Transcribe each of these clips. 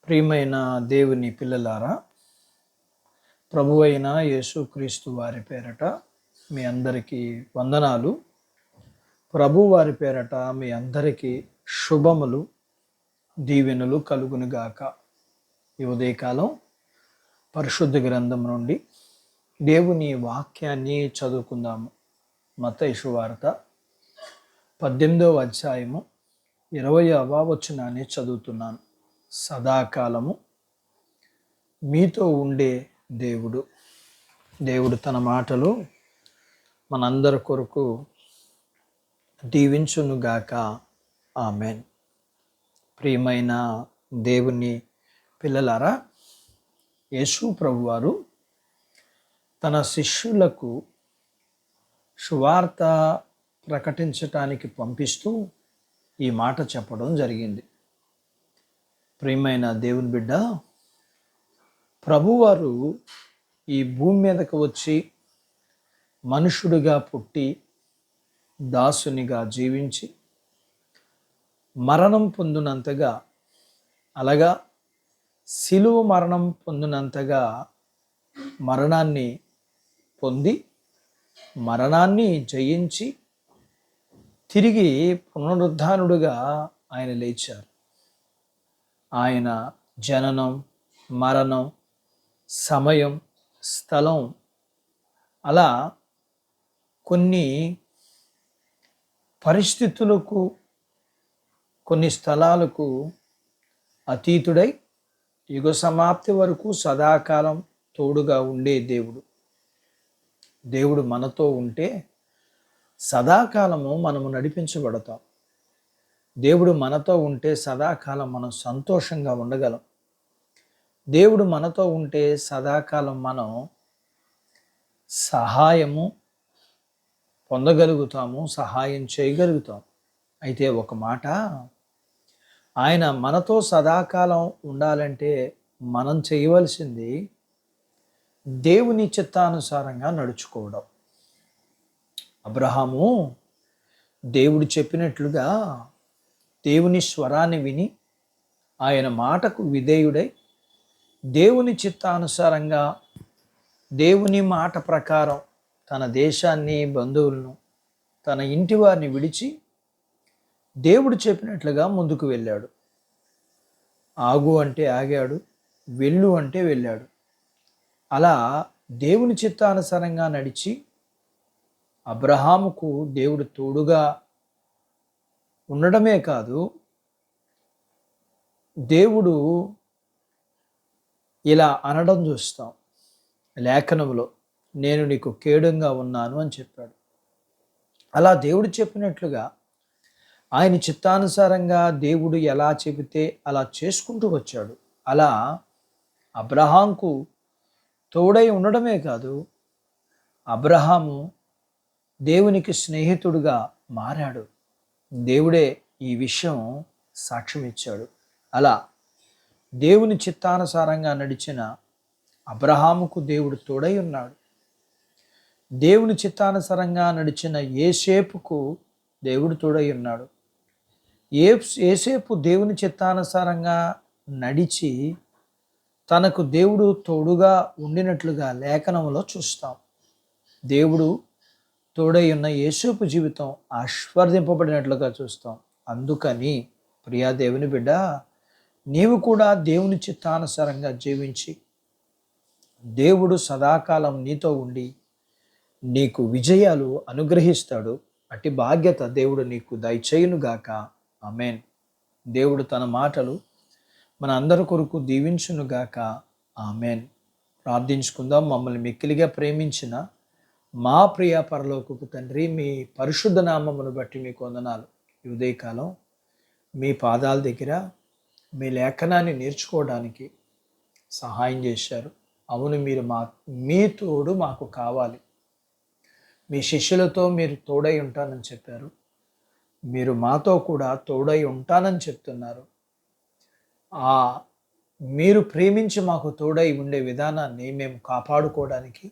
ప్రియమైన దేవుని పిల్లలారా, ప్రభువైన యేసుక్రీస్తు వారి పేరట మీ అందరికీ వందనాలు. ప్రభు వారి పేరట మీ అందరికీ శుభములు, దీవెనలు కలుగునుగాక. ఈ ఉదయకాలం పరిశుద్ధ గ్రంథం నుండి దేవుని వాక్యాన్ని చదువుకుందాము. మత్తయి సువార్త 18వ అధ్యాయము 20వ వచనాన్ని చదువుతున్నాను. సదాకాలము మీతో ఉండే దేవుడు తన మాటలు మనందరి కొరకు దీవించునుగాక. ఆమెన్. ప్రియమైన దేవుని పిల్లలారా, యేసు ప్రభువారు తన శిష్యులకు సువార్త ప్రకటించటానికి పంపిస్తూ ఈ మాట చెప్పడం జరిగింది. ప్రియమైన దేవుని బిడ్డ, ప్రభువారు ఈ భూమి మీదకు వచ్చి మనుషుడిగా పుట్టి దాసునిగా జీవించి మరణం పొందినంతగా, అలాగా శిలువ మరణం పొందినంతగా మరణాన్ని పొంది మరణాన్ని జయించి తిరిగి పునరుద్ధానుడుగా ఆయన లేచారు. ఆయన జననం, మరణం, సమయం, స్థలం, అలా కొన్ని పరిస్థితులకు, కొన్ని స్థలాలకు అతీతుడై యుగ సమాప్తి వరకు సదాకాలం తోడుగా ఉండే దేవుడు మనతో ఉంటే సదాకాలము మనము నడిపించబడతాం. దేవుడు మనతో ఉంటే సదాకాలం మనం సంతోషంగా ఉండగలం. దేవుడు మనతో ఉంటే సదాకాలం మనం సహాయము పొందగలుగుతాము, సహాయం చేయగలుగుతాం. అయితే ఒక మాట, ఆయన మనతో సదాకాలం ఉండాలంటే మనం చేయవలసింది దేవుని చిత్తానుసారంగా నడుచుకోవడం. అబ్రహాము దేవుడు చెప్పినట్లుగా దేవుని స్వరాన్ని విని ఆయన మాటకు విధేయుడై దేవుని చిత్తానుసారంగా దేవుని మాట ప్రకారం తన దేశాన్ని, బంధువులను, తన ఇంటి వారిని విడిచి దేవుడు చెప్పినట్లుగా ముందుకు వెళ్ళాడు. ఆగు అంటే ఆగాడు, వెళ్ళు అంటే వెళ్ళాడు. అలా దేవుని చిత్తానుసారంగా నడిచి అబ్రహాముకు దేవుడు తోడుగా ఉండడమే కాదు, దేవుడు ఇలా అనడం చూస్తాం లేఖనంలో, నేను నీకు కేడుగా ఉన్నాను అని చెప్పాడు. అలా దేవుడు చెప్పినట్లుగా ఆయన చిత్తానుసారంగా దేవుడు ఎలా చెబితే అలా చేసుకుంటూ వచ్చాడు. అలా అబ్రహాంకు తోడై ఉండడమే కాదు, అబ్రహాము దేవునికి స్నేహితుడుగా మారాడు. దేవుడే ఈ విషయం సాక్ష్యం ఇచ్చాడు. అలా దేవుని చిత్తానుసారంగా నడిచిన అబ్రహాముకు దేవుడు తోడై ఉన్నాడు. దేవుని చిత్తానుసారంగా నడిచిన యోసేపుకు దేవుడు తోడై ఉన్నాడు. యోసేపు దేవుని చిత్తానుసారంగా నడిచి తనకు దేవుడు తోడుగా ఉండినట్లుగా లేఖనంలో చూస్తాం. దేవుడు తోడై ఉన్న యోసేపు జీవితం ఆశీర్వదింపబడినట్లుగా చూస్తాం. అందుకని ప్రియా దేవుని బిడ్డ, నీవు కూడా దేవుని చిత్తానుసారంగా జీవించి దేవుడు సదాకాలం నీతో ఉండి నీకు విజయాలు అనుగ్రహిస్తాడు. అట్టి బాధ్యత దేవుడు నీకు దయచేయునుగాక. ఆమేన్. దేవుడు తన మాటలు మన అందరి కొరకు దీవించునుగాక. ఆమేన్. ప్రార్థించుకుందాం. మమ్మల్ని మిక్కిలిగా ప్రేమించిన మా ప్రియ పరలోకపు తండ్రి, మీ పరిశుద్ధ నామమును బట్టి మీకు వందనాలు. ఈ ఉదయకాలం మీ పాదాల దగ్గర మీ లేఖనాన్ని నేర్చుకోవడానికి సహాయం చేశారు. అవును, మీ తోడు మాకు కావాలి. మీ శిష్యులతో మీరు తోడై ఉంటానని చెప్పారు. మీరు మాతో కూడా తోడై ఉంటానని చెప్తున్నారు. మీరు ప్రేమించి మాకు తోడై ఉండే విధానాన్ని మేము కాపాడుకోవడానికి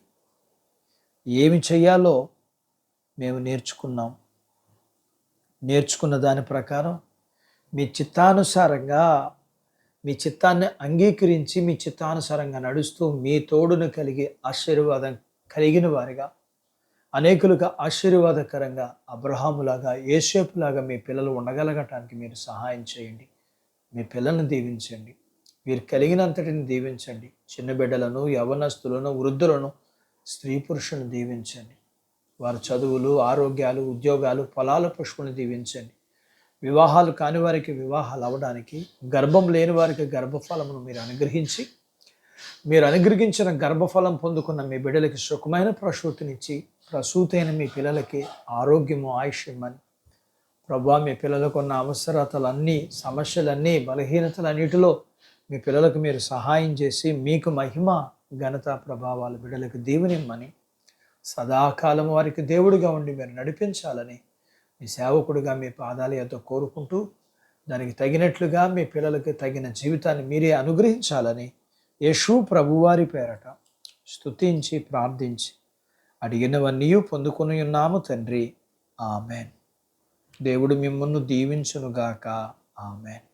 ఏమి చేయాలో మేము నేర్చుకున్న దాని ప్రకారం మీ చిత్తానుసారంగా మీ చిత్తాన్ని అంగీకరించి మీ చిత్తానుసారంగా నడుస్తూ మీ తోడును కలిగి ఆశీర్వాదం కలిగిన వారిగా, అనేకులకు ఆశీర్వాదకరంగా అబ్రహాములాగా, యోసేపులాగా మీ పిల్లలు ఉండగలగటానికి మీరు సహాయం చేయండి. మీ పిల్లల్ని దీవించండి. మీరు కలిగినంతటిని దీవించండి. చిన్న బిడ్డలను, యవ్వనస్తులను, వృద్ధులను, స్త్రీ పురుషులను దీవించండి. వారి చదువులు, ఆరోగ్యాలు, ఉద్యోగాలు, పొలాల పుష్పలను దీవించండి. వివాహాలు కాని వారికి వివాహాలు అవ్వడానికి, గర్భం లేని వారికి గర్భఫలమును మీరు అనుగ్రహించి, మీరు అనుగ్రహించిన గర్భఫలం పొందుకున్న మీ బిడ్డలకి సుఖమైన ప్రసూతినిచ్చి, ప్రసూతైన మీ పిల్లలకి ఆరోగ్యము, ఆయుష్యమని ప్రభువా, మీ పిల్లలకు ఉన్న అవసరతలన్నీ, సమస్యలన్నీ, బలహీనతలన్నిటిలో మీ పిల్లలకు మీరు సహాయం చేసి, మీకు మహిమ, ఘనత, ప్రభావాలు బిడ్డలకు దీవెనిమ్మని, సదాకాలం వారికి దేవుడిగా ఉండి మీరు నడిపించాలని మీ సేవకుడిగా మీ పాదాల యొద్ద కోరుకుంటూ, దానికి తగినట్లుగా మీ పిల్లలకి తగిన జీవితాన్ని మీరే అనుగ్రహించాలని యేసు ప్రభువారి పేరట స్తుతించి ప్రార్థించి అడిగినవన్నీ పొందుకొని ఉన్నాము తండ్రి. ఆమెన్. దేవుడు మిమ్మల్ని దీవించునుగాక. ఆమెన్.